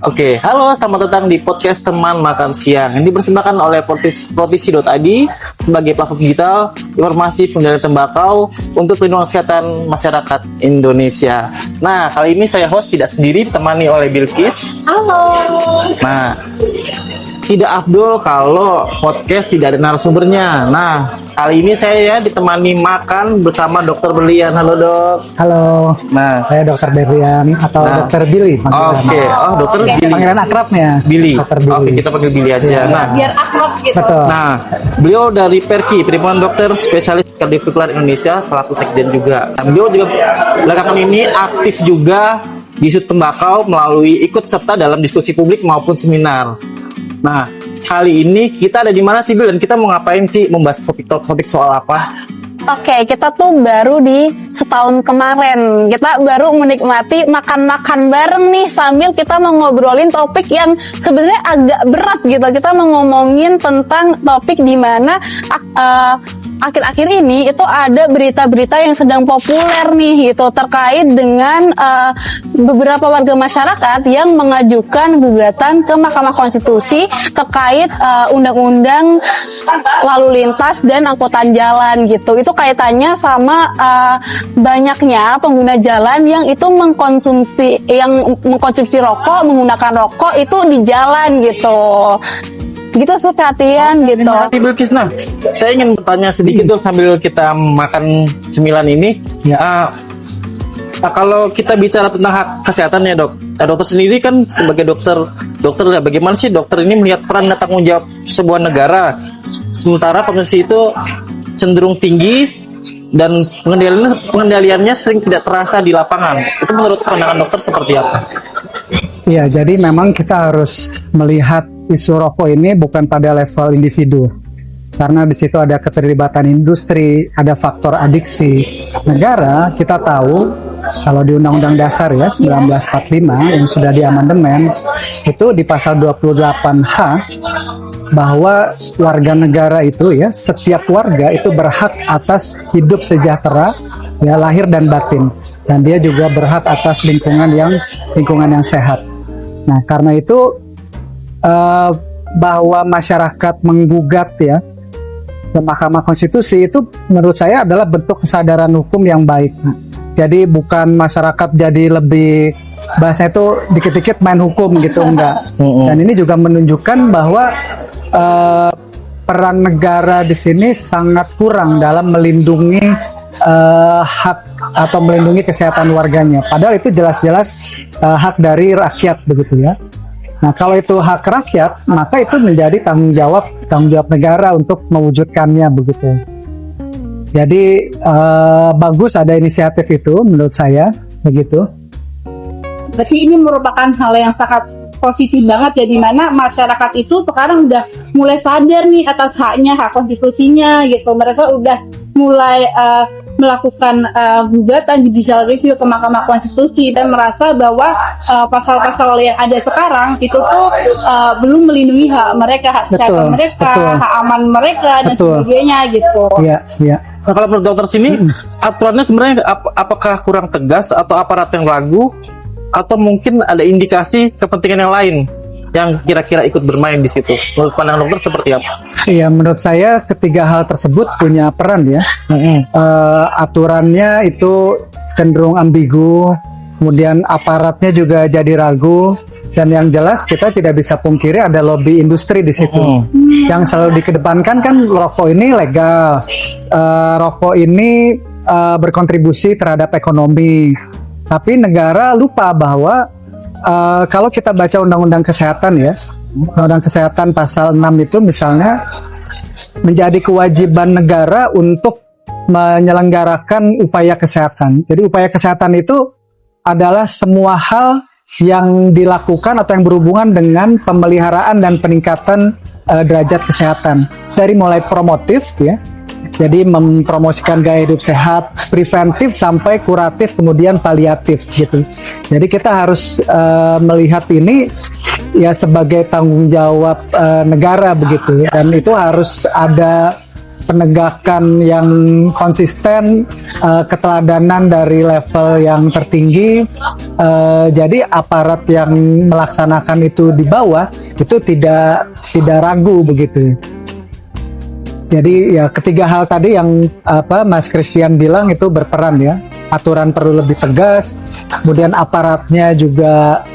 Oke, halo, selamat datang di podcast Teman Makan Siang yang dipersembahkan oleh Protisi.id sebagai platform digital informasi pengendalian tembakau untuk perlindungan kesehatan masyarakat Indonesia. Nah, kali ini saya host tidak sendiri, ditemani oleh Bilkis. Halo. Nah, tidak afdol kalau podcast tidak ada narasumbernya. Nah, kali ini saya ditemani makan bersama Dokter Berlian. Halo dok. Halo. Nah, Saya Dokter Berlian atau Dokter Billy. Oke, oh Dokter Billy. Panggilan akrabnya. Billy. Dokter Billy. Oke, kita panggil Billy aja. Nah, Biar akrab gitu. Betul. Nah, beliau dari Perki, Perhimpunan Dokter Spesialis Kardiovaskular Indonesia, selaku sekjen juga. Dan beliau juga belakangan ini aktif juga di isu tembakau melalui ikut serta dalam diskusi publik maupun seminar. Nah, kali ini kita ada di mana sih, Bil? Dan kita mau ngapain sih? Membahas topik soal apa? Oke, kita tuh baru di setahun kemarin. Kita baru menikmati makan-makan bareng nih sambil kita mau ngobrolin topik yang sebenarnya agak berat gitu. Kita mau ngomongin tentang topik di mana akhir-akhir ini itu ada berita-berita yang sedang populer nih gitu terkait dengan beberapa warga masyarakat yang mengajukan gugatan ke Mahkamah Konstitusi terkait undang-undang lalu lintas dan angkutan jalan gitu. Itu kaitannya sama banyaknya pengguna jalan yang itu mengkonsumsi rokok, menggunakan rokok itu di jalan gitu. Gitu sekalian gitu. Terima kasih Bilkis. Nah, saya ingin bertanya sedikit dong sambil kita makan cemilan ini. Ya. Kalau kita bicara tentang hak kesehatan ya dok, dokter sendiri kan sebagai dokter ya, bagaimana sih dokter ini melihat peran dan tanggung jawab sebuah negara, sementara konsumsi itu cenderung tinggi dan pengendaliannya sering tidak terasa di lapangan. Itu menurut pandangan dokter seperti apa? Iya, jadi memang kita harus melihat isu rokok ini bukan pada level individu. Karena di situ ada keterlibatan industri, ada faktor adiksi. Negara, kita tahu kalau di Undang-Undang Dasar ya 1945 yang sudah diamandemen, itu di pasal 28H bahwa warga negara itu ya, setiap warga itu berhak atas hidup sejahtera ya, lahir dan batin, dan dia juga berhak atas lingkungan yang sehat. Nah, karena itu bahwa masyarakat menggugat ya ke Mahkamah Konstitusi itu menurut saya adalah bentuk kesadaran hukum yang baik. Nah, jadi bukan masyarakat jadi lebih bahasa itu dikit-dikit main hukum gitu, enggak. Dan ini juga menunjukkan bahwa peran negara di sini sangat kurang dalam melindungi hak atau melindungi kesehatan warganya. Padahal itu jelas-jelas hak dari rakyat begitu ya. Nah, kalau itu hak rakyat, maka itu menjadi tanggung jawab negara untuk mewujudkannya begitu. Jadi bagus ada inisiatif itu menurut saya begitu. Berarti ini merupakan hal yang sangat positif banget ya, di mana masyarakat itu sekarang udah mulai sadar nih atas haknya, hak konstitusinya gitu. Mereka udah mulai melakukan gugatan judicial review ke Mahkamah Konstitusi dan merasa bahwa pasal-pasal yang ada sekarang itu tuh belum melindungi hak mereka, hak kesehatan mereka, hak aman mereka dan sebagainya gitu. Iya, iya. Nah, kalau menurut dokter sini aturannya sebenarnya apakah kurang tegas atau aparat yang ragu atau mungkin ada indikasi kepentingan yang lain yang kira-kira ikut bermain di situ? Menurut pandangan dokter seperti apa? Iya, menurut saya ketiga hal tersebut punya peran ya. Aturannya itu cenderung ambigu, kemudian aparatnya juga jadi ragu, dan yang jelas kita tidak bisa pungkiri ada lobby industri di situ. Yang selalu dikedepankan kan rokok ini legal, rokok ini berkontribusi terhadap ekonomi. Tapi negara lupa bahwa kalau kita baca Undang-Undang Kesehatan ya, Undang-Undang Kesehatan pasal 6 itu misalnya menjadi kewajiban negara untuk menyelenggarakan upaya kesehatan. Jadi upaya kesehatan itu adalah semua hal yang dilakukan atau yang berhubungan dengan pemeliharaan dan peningkatan derajat kesehatan. Dari mulai promotif ya, jadi mempromosikan gaya hidup sehat, preventif sampai kuratif, kemudian paliatif gitu. Jadi kita harus melihat ini ya sebagai tanggung jawab negara begitu, dan itu harus ada penegakan yang konsisten, keteladanan dari level yang tertinggi. Jadi aparat yang melaksanakan itu di bawah itu tidak ragu begitu. Jadi ya ketiga hal tadi yang Mas Christian bilang itu berperan ya. Aturan perlu lebih tegas, kemudian aparatnya juga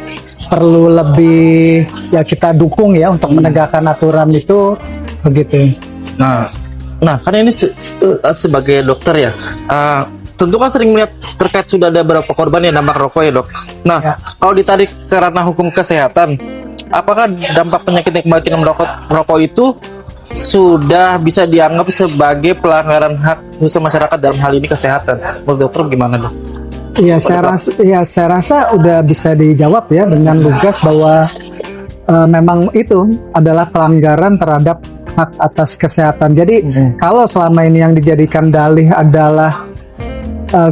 perlu lebih ya kita dukung ya untuk menegakkan aturan itu begitu. Nah, kan ini sebagai dokter ya, tentu kan sering melihat terkait sudah ada beberapa korban yang dampak rokok ya dok. Nah, Ya. kalau ditarik ke ranah hukum kesehatan, apakah dampak penyakit nikmatin merokok itu sudah bisa dianggap sebagai pelanggaran hak khusus masyarakat dalam hal ini kesehatan? Menurut dokter gimana dok? Iya, saya rasa udah bisa dijawab ya dengan lugas bahwa memang itu adalah pelanggaran terhadap hak atas kesehatan. Jadi kalau selama ini yang dijadikan dalih adalah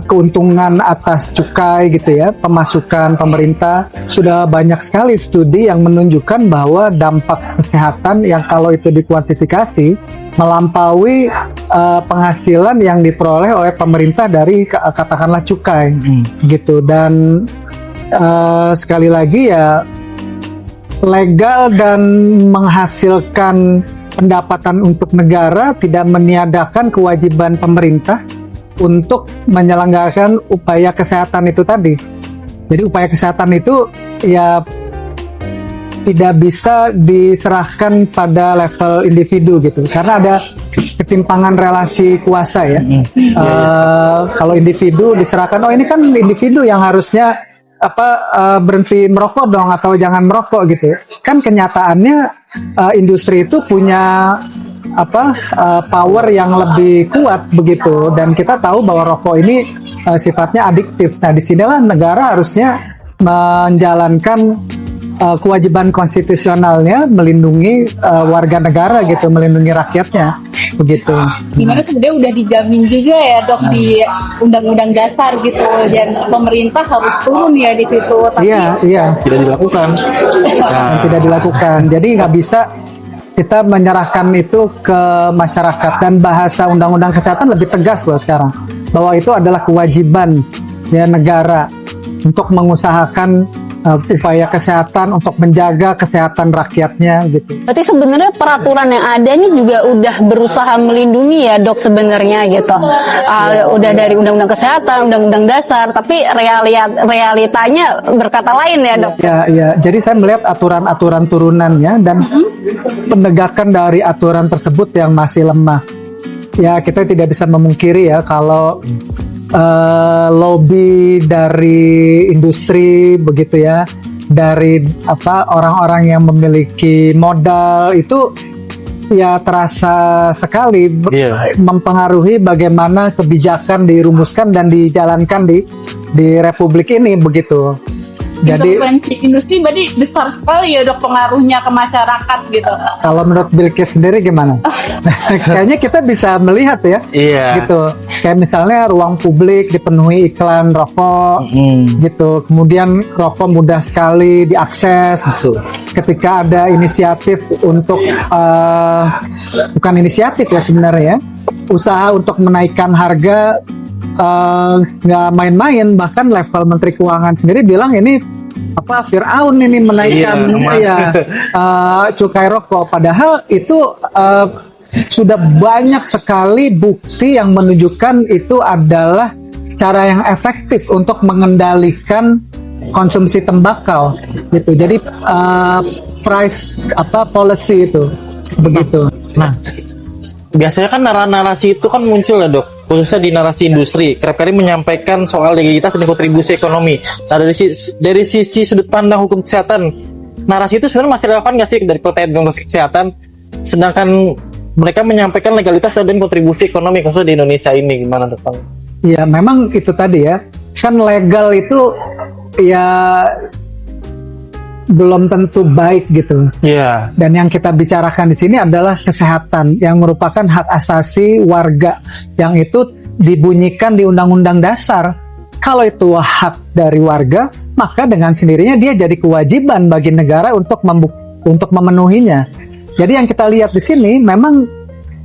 keuntungan atas cukai gitu ya, pemasukan pemerintah, sudah banyak sekali studi yang menunjukkan bahwa dampak kesehatan yang kalau itu dikuantifikasi melampaui penghasilan yang diperoleh oleh pemerintah dari katakanlah cukai gitu. Dan sekali lagi ya, legal dan menghasilkan pendapatan untuk negara tidak meniadakan kewajiban pemerintah untuk menyelenggarakan upaya kesehatan itu tadi. Jadi upaya kesehatan itu ya tidak bisa diserahkan pada level individu gitu, karena ada ketimpangan relasi kuasa ya. Kalau individu diserahkan, oh ini kan individu yang harusnya berhenti merokok dong atau jangan merokok gitu. Kan kenyataannya industri itu punya power yang lebih kuat begitu, dan kita tahu bahwa rokok ini sifatnya adiktif. Nah, disinilah negara harusnya menjalankan kewajiban konstitusionalnya melindungi warga negara gitu, melindungi rakyatnya begitu. Dimana sebenarnya udah dijamin juga ya dok di undang-undang dasar gitu, dan pemerintah harus turun ya di situ. Tapi Iya. Tidak dilakukan. Yang tidak dilakukan. Jadi nggak bisa kita menyerahkan itu ke masyarakat, dan bahasa undang-undang kesehatan lebih tegas loh sekarang bahwa itu adalah kewajiban ya negara untuk mengusahakan upaya kesehatan untuk menjaga kesehatan rakyatnya gitu. Berarti sebenarnya peraturan yang ada ini juga udah berusaha melindungi ya dok sebenarnya gitu. Udah dari undang-undang kesehatan, undang-undang dasar, tapi realitanya berkata lain ya dok. Ya. Jadi saya melihat aturan-aturan turunannya dan penegakan dari aturan tersebut yang masih lemah. Ya, kita tidak bisa memungkiri ya kalau lobby dari industri begitu ya, dari orang-orang yang memiliki modal itu ya terasa sekali mempengaruhi bagaimana kebijakan dirumuskan dan dijalankan di Republik ini begitu. Jadi intervensi industri berarti besar sekali ya dok pengaruhnya ke masyarakat gitu. Kalau menurut Bill Gates sendiri gimana? Kayaknya kita bisa melihat ya, gitu. Kayak misalnya ruang publik dipenuhi iklan rokok, gitu. Kemudian rokok mudah sekali diakses. Ketika ada inisiatif untuk bukan inisiatif ya sebenarnya, usaha untuk menaikkan harga. Nggak main-main, bahkan level Menteri Keuangan sendiri bilang ini Fir'aun ini menaikkan cukai rokok, padahal itu sudah banyak sekali bukti yang menunjukkan itu adalah cara yang efektif untuk mengendalikan konsumsi tembakau gitu. Jadi price policy itu begitu. Nah, biasanya kan narasi itu kan muncul ya dok, khususnya di narasi industri, kerap kali menyampaikan soal legalitas dan kontribusi ekonomi. Nah, dari sisi sudut pandang hukum kesehatan, narasi itu sebenarnya masih relevan nggak sih dari terkait dengan kesehatan, sedangkan mereka menyampaikan legalitas dan kontribusi ekonomi khususnya di Indonesia ini, gimana dok? Ya memang itu tadi ya, kan legal itu ya belum tentu baik gitu. Dan yang kita bicarakan di sini adalah kesehatan yang merupakan hak asasi warga yang itu dibunyikan di Undang-Undang Dasar. Kalau itu hak dari warga, maka dengan sendirinya dia jadi kewajiban bagi negara untuk memenuhinya. Jadi yang kita lihat di sini memang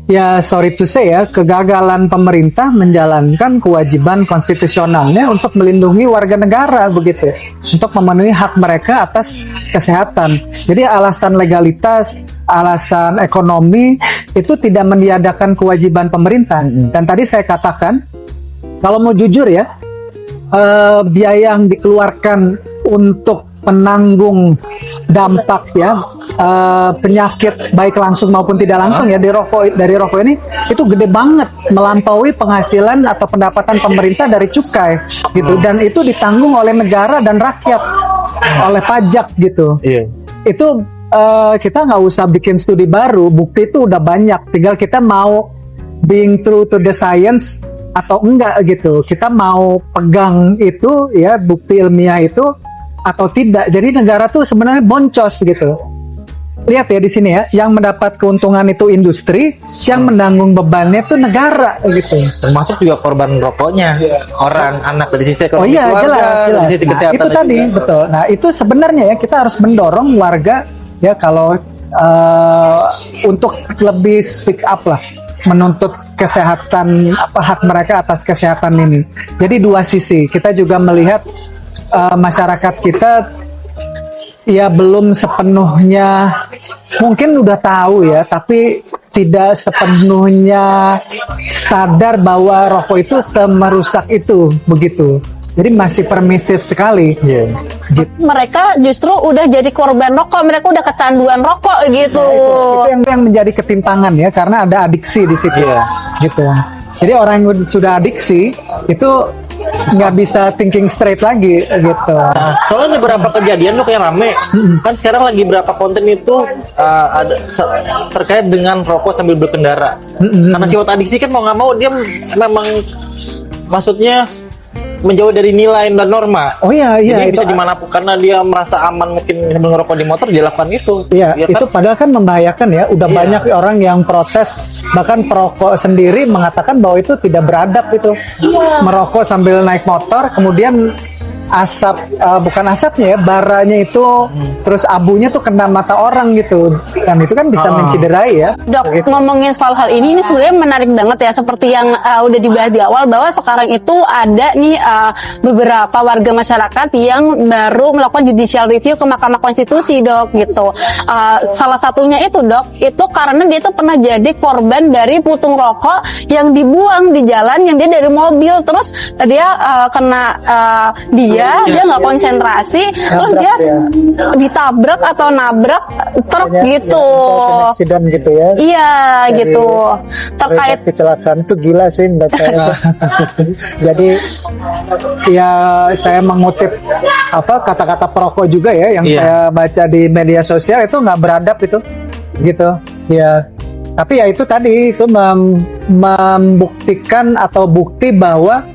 ya sorry to say ya, kegagalan pemerintah menjalankan kewajiban konstitusionalnya untuk melindungi warga negara begitu, untuk memenuhi hak mereka atas kesehatan. Jadi alasan legalitas, alasan ekonomi itu tidak meniadakan kewajiban pemerintah. Dan tadi saya katakan, kalau mau jujur ya, biaya yang dikeluarkan untuk penanggung dampak ya penyakit baik langsung maupun tidak langsung ya dari rokok ini itu gede banget, melampaui penghasilan atau pendapatan pemerintah dari cukai gitu, dan itu ditanggung oleh negara dan rakyat oleh pajak gitu. Itu kita nggak usah bikin studi baru, bukti itu udah banyak, tinggal kita mau being true to the science atau enggak gitu, kita mau pegang itu ya bukti ilmiah itu atau tidak. Jadi negara tuh sebenarnya boncos gitu. Lihat ya di sini ya, yang mendapat keuntungan itu industri, yang menanggung bebannya itu negara gitu. Termasuk juga korban rokoknya, orang anak dari sisi ekonomi keluarga, jelas. dari sisi Nah, kesehatan itu tadi juga. betul. Nah itu sebenarnya ya kita harus mendorong warga ya kalau untuk lebih speak up lah, menuntut kesehatan hak mereka atas kesehatan ini. Jadi dua sisi, kita juga melihat masyarakat kita ya belum sepenuhnya, mungkin udah tahu ya, tapi tidak sepenuhnya sadar bahwa rokok itu semerusak itu begitu. Jadi masih permisif sekali. Gitu. Mereka justru udah jadi korban rokok, mereka udah kecanduan rokok gitu. Itu yang menjadi ketimpangan ya, karena ada adiksi di situ. Gitu. Jadi orang yang sudah adiksi itu nggak bisa thinking straight lagi gitu. Nah, soalnya ada beberapa kejadian loh kayak rame. Kan sekarang lagi berapa konten itu ada terkait dengan rokok sambil berkendara. Karena sifat adiksi kan mau nggak mau dia memang maksudnya menjauh dari nilai dan norma. Oh iya, Jadi itu bisa dimanapun karena dia merasa aman mungkin sambil ngerokok di motor dia lakukan itu. Iya, Ya itu kan? padahal kan membahayakan ya. Udah banyak orang yang protes, bahkan perokok sendiri mengatakan bahwa itu tidak beradab itu. Merokok sambil naik motor, kemudian asap, bukan asapnya ya, baranya itu, terus abunya tuh kena mata orang gitu. Dan itu kan bisa menciderai ya. Dok, ngomongin soal hal ini sebenarnya menarik banget ya, seperti yang udah dibahas di awal bahwa sekarang itu ada nih beberapa warga masyarakat yang baru melakukan judicial review ke Mahkamah Konstitusi, Dok, gitu. Salah satunya itu, Dok, itu karena dia tuh pernah jadi korban dari putung rokok yang dibuang di jalan, yang dia dari mobil, terus dia kena dia nggak konsentrasi, terus dia ditabrak atau nabrak truk gitu. Aksiden gitu ya. Iya, gitu. Terkait Kecelakaan itu gila sih menurut saya. Jadi ya saya mengutip kata-kata perokok juga ya yang saya baca di media sosial, itu nggak beradab itu gitu ya. Tapi ya itu tadi itu membuktikan atau bukti bahwa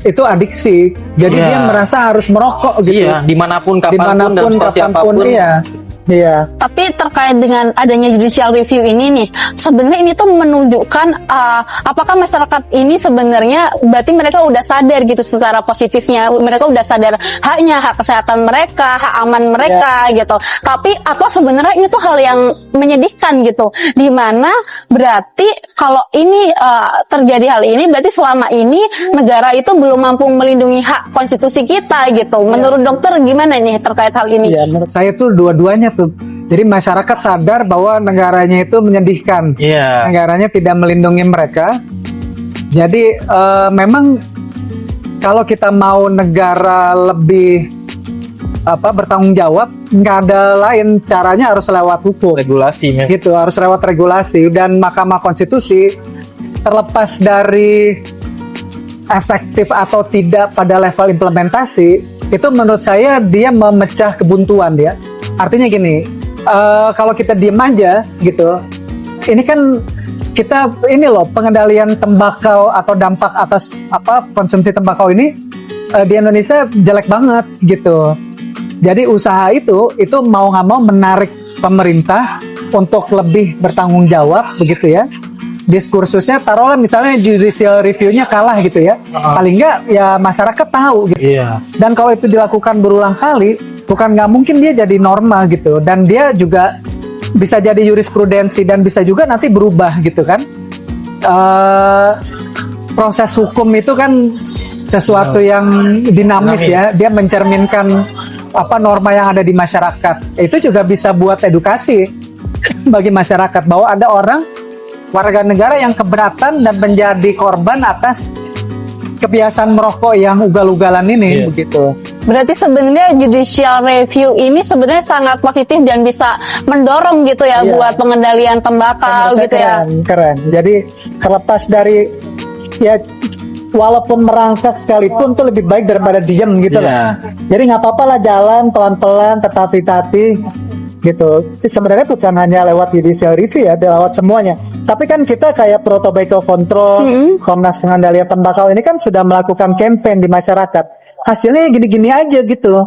itu adiksi. Jadi dia merasa harus merokok gitu. Iya, dimanapun kapanpun dan siapapun. Iya. Tapi terkait dengan adanya judicial review ini nih, sebenarnya ini tuh menunjukkan apakah masyarakat ini sebenarnya berarti mereka udah sadar gitu secara positifnya, mereka udah sadar haknya, hak kesehatan mereka, hak aman mereka gitu. Tapi apa sebenarnya ini tuh hal yang menyedihkan gitu, dimana berarti kalau ini terjadi hal ini berarti selama ini negara itu belum mampu melindungi hak konstitusi kita gitu. Menurut dokter gimana nih terkait hal ini? Ya, menurut saya tuh dua-duanya tuh. Jadi masyarakat sadar bahwa negaranya itu menyedihkan. Negaranya tidak melindungi mereka. Jadi memang kalau kita mau negara lebih bertanggung jawab, nggak ada lain caranya, harus lewat hukum. Regulasi. Gitu, harus lewat regulasi. Dan Mahkamah Konstitusi terlepas dari efektif atau tidak pada level implementasi, itu menurut saya dia memecah kebuntuan ya. Artinya gini, kalau kita diem aja gitu, ini kan kita ini loh pengendalian tembakau atau dampak atas konsumsi tembakau ini di Indonesia jelek banget gitu. Jadi usaha itu mau nggak mau menarik pemerintah untuk lebih bertanggung jawab begitu ya. Diskursusnya taruhlah misalnya judicial review-nya kalah gitu ya, paling nggak ya masyarakat tahu gitu. Dan kalau itu dilakukan berulang kali, bukan nggak mungkin dia jadi normal gitu, dan dia juga bisa jadi jurisprudensi dan bisa juga nanti berubah gitu kan. proses hukum itu kan sesuatu yang dinamis ya, dia mencerminkan apa norma yang ada di masyarakat. Itu juga bisa buat edukasi bagi masyarakat bahwa ada orang warga negara yang keberatan dan menjadi korban atas kebiasaan merokok yang ugal-ugalan ini, begitu. Berarti sebenarnya judicial review ini sebenarnya sangat positif dan bisa mendorong gitu ya Iya. buat pengendalian tembakau Menurut gitu saya ya. keren. Jadi terlepas dari ya walaupun merangkak sekalipun tuh lebih baik daripada diem gitu Iya. lah. Jadi nggak apa-apa lah jalan pelan-pelan, tetapi gitu. Sebenarnya bukan hanya lewat judicial review ya, lewat semuanya. Tapi kan kita kayak Pro Tobacco Control, Komnas Pengendalian Tembakau ini kan sudah melakukan campaign di masyarakat. Hasilnya gini-gini aja gitu.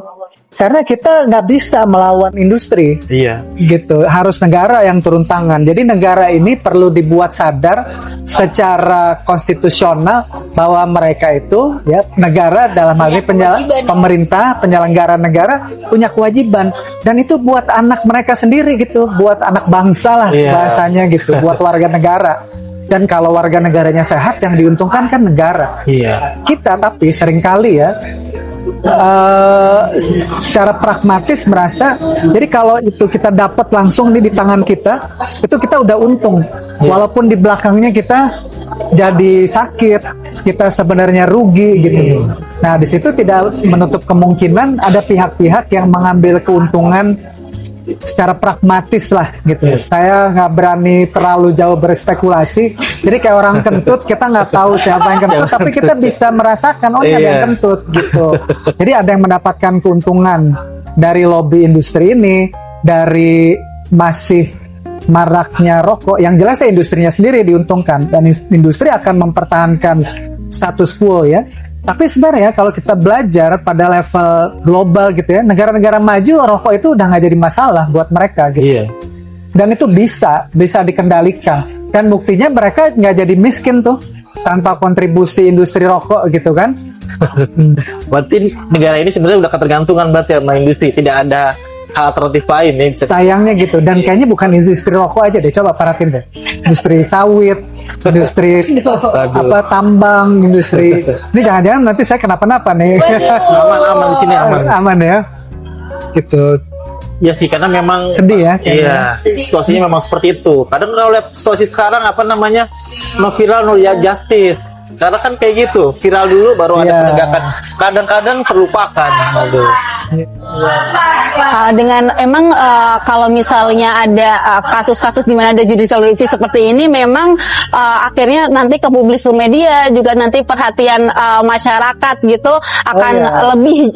Karena kita nggak bisa melawan industri. Iya. Gitu, harus negara yang turun tangan. Jadi negara ini perlu dibuat sadar secara konstitusional bahwa mereka itu ya negara dalam hal ini pemerintah, penyelenggara negara punya kewajiban dan itu buat anak mereka sendiri gitu, buat anak bangsa lah bahasanya gitu, buat warga negara. Dan kalau warga negaranya sehat yang diuntungkan kan negara. Iya. Kita tapi seringkali ya secara pragmatis merasa jadi kalau itu kita dapat langsung nih di tangan kita itu kita udah untung walaupun di belakangnya kita jadi sakit, kita sebenarnya rugi gitu. Nah di situ tidak menutup kemungkinan ada pihak-pihak yang mengambil keuntungan secara pragmatis lah gitu. Saya nggak berani terlalu jauh berspekulasi. Jadi kayak orang kentut kita nggak tahu siapa yang kentut, tapi kita bisa merasakan oh ini ada yang kentut gitu. Jadi ada yang mendapatkan keuntungan dari lobby industri ini, dari masih maraknya rokok. Yang jelas ya industrinya sendiri diuntungkan dan industri akan mempertahankan status quo ya. Tapi sebenarnya kalau kita belajar pada level global gitu ya, negara-negara maju rokok itu udah nggak jadi masalah buat mereka gitu. Iya. Dan itu bisa dikendalikan. Dan buktinya mereka nggak jadi miskin tuh tanpa kontribusi industri rokok gitu kan. Berarti negara ini sebenarnya udah ketergantungan berarti sama industri, tidak ada alternatif lain nih. Sayangnya gitu. Dan kayaknya bukan industri rokok aja deh, coba perhatiin deh. Industri sawit, industri apa tambang, industri. Ini jangan-jangan nanti saya kenapa-napa nih. Aman di sini aman. Aman ya. Gitu. Ya sih karena memang Sedih ya. Iya, situasinya memang seperti itu. Kadang kalau lihat situasi sekarang apa namanya, no viral no ya justice. Karena kan kayak gitu, viral dulu baru ada Iya. penegakan. Kadang-kadang terlupakan. Aduh. Dengan emang kalau misalnya ada kasus-kasus di mana ada judicial review seperti ini, memang akhirnya nanti ke publik media juga nanti perhatian masyarakat gitu akan lebih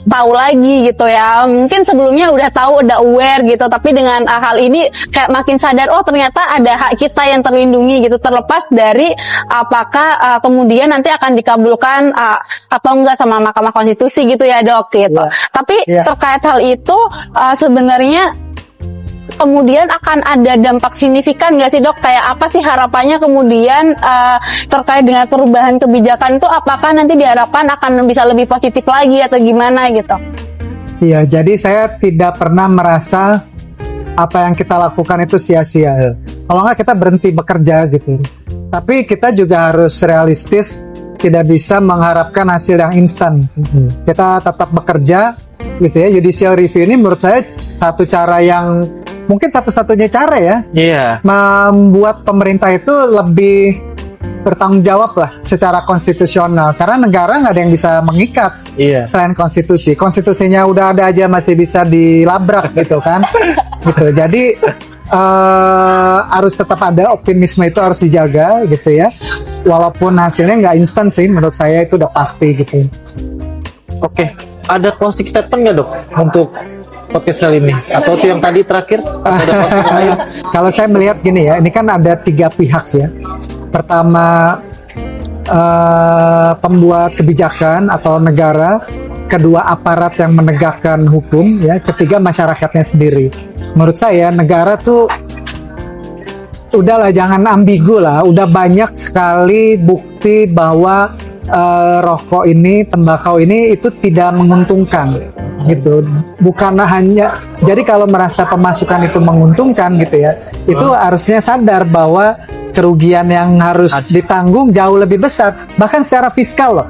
tahu lagi gitu ya. Mungkin sebelumnya udah tahu, udah aware gitu, tapi dengan hal ini kayak makin sadar, oh ternyata ada hak kita yang terlindungi gitu, terlepas dari apakah kemudian nanti akan dikabulkan atau enggak sama Mahkamah Konstitusi gitu ya Dok gitu. Tapi terkait hal itu sebenarnya kemudian akan ada dampak signifikan nggak sih Dok? Kayak apa sih harapannya kemudian terkait dengan perubahan kebijakan itu? Apakah nanti diharapkan akan bisa lebih positif lagi atau gimana gitu? Iya, jadi saya tidak pernah merasa apa yang kita lakukan itu sia-sia. Kalau nggak kita berhenti bekerja gitu. Tapi kita juga harus realistis, tidak bisa mengharapkan hasil yang instan. Kita tetap bekerja gitu ya. Judicial review ini menurut saya satu cara yang mungkin satu-satunya cara ya, membuat pemerintah itu lebih bertanggung jawab lah secara konstitusional. Karena negara nggak ada yang bisa mengikat selain konstitusi. Konstitusinya udah ada aja masih bisa dilabrak gitu kan. Gitu. Jadi harus tetap ada optimisme itu harus dijaga gitu ya. Walaupun hasilnya nggak instan sih, menurut saya itu udah pasti gitu. Oke, ada closing statement nggak Dok untuk podcast kali ini? Atau itu yang tadi terakhir? Ada closing lain? Kalau saya melihat gini ya, ini kan ada 3 pihak ya. Pertama pembuat kebijakan atau negara, kedua aparat yang menegakkan hukum ya, ketiga masyarakatnya sendiri. Menurut saya negara tuh udahlah jangan ambigu lah, udah banyak sekali bukti bahwa rokok ini, tembakau ini itu tidak menguntungkan gitu. Bukan hanya jadi kalau merasa pemasukan itu menguntungkan gitu ya, itu harusnya sadar bahwa kerugian yang harus ditanggung jauh lebih besar, bahkan secara fiskal loh.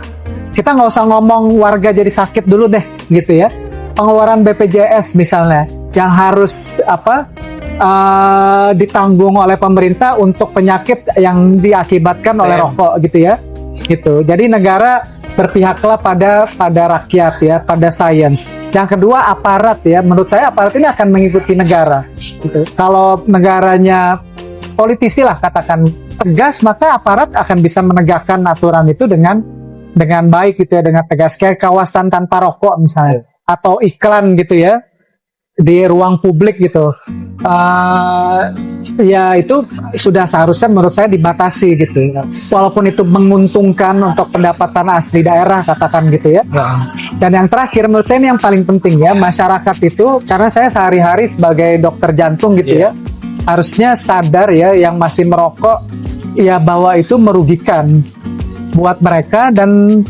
Kita nggak usah ngomong warga jadi sakit dulu deh gitu ya. Pengeluaran BPJS misalnya yang harus ditanggung oleh pemerintah untuk penyakit yang diakibatkan oleh rokok gitu ya. Gitu. Jadi negara berpihaklah pada rakyat ya, pada sains. Yang kedua aparat ya, menurut saya aparat ini akan mengikuti negara. Gitu. Kalau negaranya politisi lah katakan tegas, maka aparat akan bisa menegakkan aturan itu dengan baik gitu ya, dengan tegas. Kayak kawasan tanpa rokok misalnya, atau iklan gitu ya di ruang publik gitu. Ya itu sudah seharusnya menurut saya dibatasi gitu ya. Walaupun itu menguntungkan untuk pendapatan asli daerah katakan gitu ya. Dan yang terakhir menurut saya ini yang paling penting ya, masyarakat itu, karena saya sehari-hari sebagai dokter jantung gitu ya, harusnya sadar ya yang masih merokok ya bahwa itu merugikan buat mereka, dan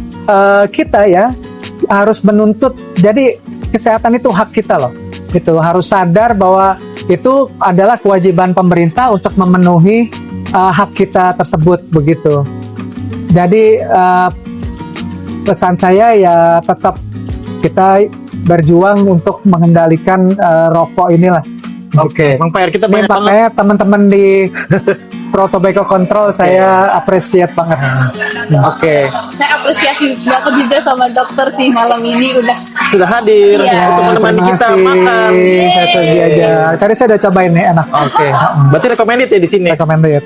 kita ya harus menuntut. Jadi kesehatan itu hak kita loh. Itu harus sadar bahwa itu adalah kewajiban pemerintah untuk memenuhi hak kita tersebut begitu. Jadi pesan saya ya tetap kita berjuang untuk mengendalikan rokok inilah. Oke, Bang Per, kita Ini banyak banget. makanya teman-teman di Pro Tobacco Control saya appreciate banget. Oke, Saya apresiasi banget juga sama dokter sih malam ini udah sudah hadir Iya. untuk menemani Terima kita kasih. makan. Saya sedih aja. Tadi saya udah cobain nih, enak. Oke, berarti recommended ya di sini. Rekomend ya.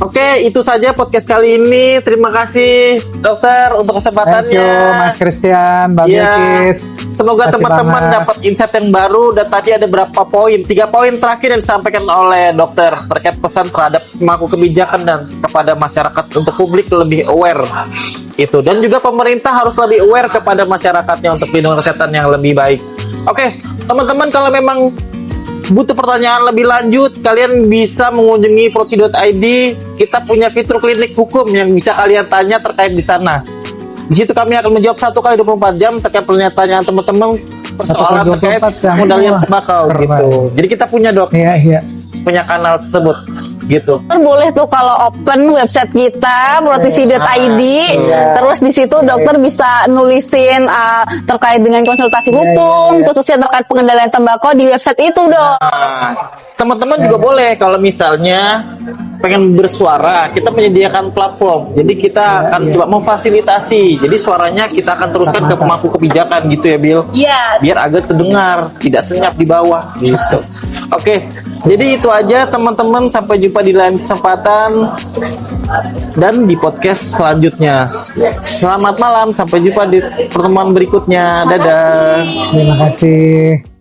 Oke, itu saja podcast kali ini. Terima kasih dokter untuk kesempatannya. Thank you, Mas Christian, Mbak Iya. Bilkis. Semoga Makasih teman-teman banget. dapat insight yang baru. Dan tadi ada berapa poin? 3 poin terakhir yang disampaikan oleh dokter terkait pesan terhadap pemangku kebijakan dan kepada masyarakat untuk publik lebih aware. Itu, dan juga pemerintah harus lebih aware kepada masyarakatnya untuk pelindungan kesehatan yang lebih baik. Oke, teman-teman, kalau memang butuh pertanyaan lebih lanjut, kalian bisa mengunjungi proci.id. Kita punya fitur klinik hukum yang bisa kalian tanya terkait di sana. Di situ kami akan menjawab 1 kali 24 jam terkait pertanyaan teman-teman persoalan 1 kali terkait 24 jam. modalnya Wah, tembakau keren. gitu. Jadi kita punya Iya. punya kanal tersebut gitu. Dokter boleh tuh kalau open website kita protisi.id, terus di situ dokter bisa nulisin terkait dengan konsultasi hukum, khususnya terkait pengendalian tembakau di website itu dong. Nah, teman-teman juga boleh kalau misalnya pengen bersuara, kita menyediakan platform. Jadi kita akan coba memfasilitasi. Jadi suaranya kita akan teruskan ke pemangku kebijakan gitu ya, Bill. Iya. Biar agak terdengar, tidak senyap di bawah gitu. Oke, jadi itu aja teman-teman. Sampai jumpa di lain kesempatan dan di podcast selanjutnya. Selamat malam, sampai jumpa di pertemuan berikutnya. Dadah. Terima kasih.